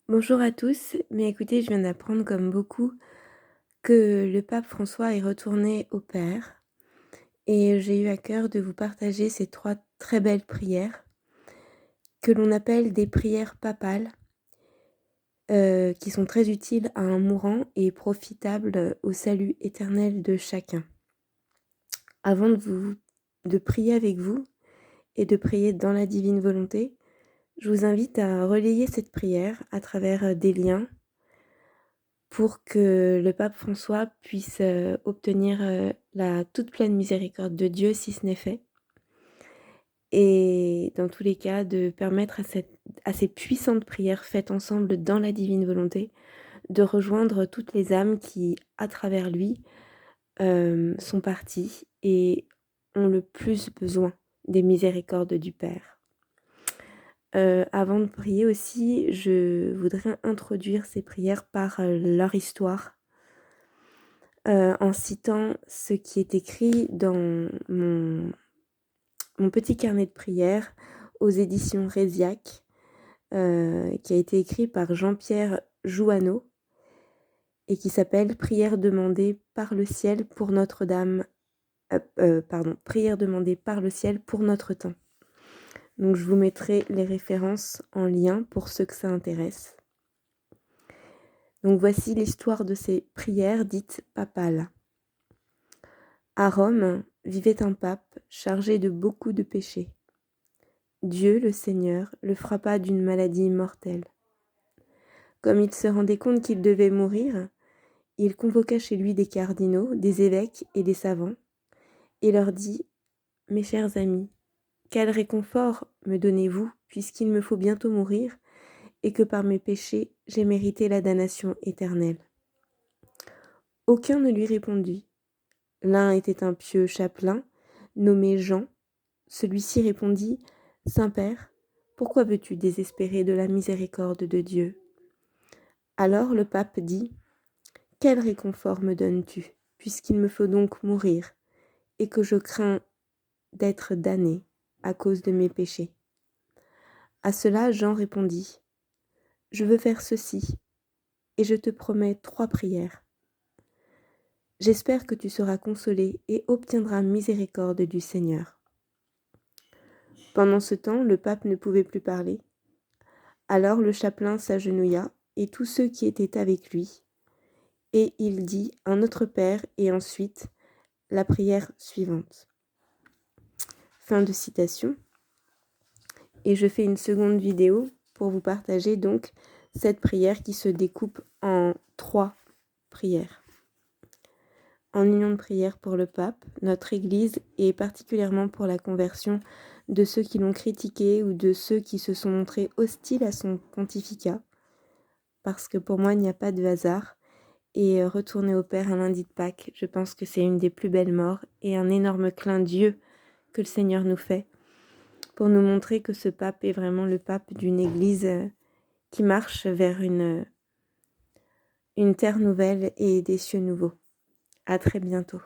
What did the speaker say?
Bonjour à tous, mais écoutez, je viens d'apprendre comme beaucoup que le pape François est retourné au Père et j'ai eu à cœur de vous partager ces 3 très belles prières que l'on appelle des prières papales, qui sont très utiles à un mourant et profitables au salut éternel de chacun. Avant de prier avec vous et de prier dans la divine volonté, je vous invite à relayer cette prière à travers, des liens pour que le pape François puisse, obtenir, la toute pleine miséricorde de Dieu si ce n'est fait et dans tous les cas de permettre à ces puissantes prières faites ensemble dans la divine volonté, de rejoindre toutes les âmes qui, à travers lui, sont parties et ont le plus besoin des miséricordes du Père. Avant de prier aussi, je voudrais introduire ces prières par, leur histoire. En citant ce qui est écrit dans mon petit carnet de prières aux éditions Réziac, qui a été écrit par Jean-Pierre Jouanneau et qui s'appelle «Prières demandées par le ciel pour Notre-Dame», «Prières demandées par le ciel pour notre temps». Donc je vous mettrai les références en lien pour ceux que ça intéresse. Donc voici l'histoire de ces prières dites papales. À Rome vivait un pape chargé de beaucoup de péchés. Dieu, le Seigneur, le frappa d'une maladie mortelle. Comme il se rendait compte qu'il devait mourir, il convoqua chez lui des cardinaux, des évêques et des savants, et leur dit : « Mes chers amis, quel réconfort me donnez-vous, puisqu'il me faut bientôt mourir, et que par mes péchés j'ai mérité la damnation éternelle. » Aucun ne lui répondit. L'un était un pieux chapelain, nommé Jean. Celui-ci répondit : « Saint-Père, pourquoi veux-tu désespérer de la miséricorde de Dieu ? » Alors le pape dit : « Quel réconfort me donnes-tu, puisqu'il me faut donc mourir, et que je crains d'être damné à cause de mes péchés ? » À cela Jean répondit : « Je veux faire ceci, et je te promets 3 prières. J'espère que tu seras consolé et obtiendras miséricorde du Seigneur. » Pendant ce temps, le pape ne pouvait plus parler. Alors le chapelain s'agenouilla, et tous ceux qui étaient avec lui, et il dit un Notre Père et ensuite la prière suivante. Fin de citation. Et je fais une seconde vidéo pour vous partager donc cette prière qui se découpe en 3 prières. En union de prière pour le pape, notre Église et particulièrement pour la conversion de ceux qui l'ont critiqué ou de ceux qui se sont montrés hostiles à son pontificat, parce que pour moi il n'y a pas de hasard, et retourner au Père un lundi de Pâques, je pense que c'est une des plus belles morts et un énorme clin d'yeux que le Seigneur nous fait pour nous montrer que ce pape est vraiment le pape d'une Église qui marche vers une terre nouvelle et des cieux nouveaux. À très bientôt.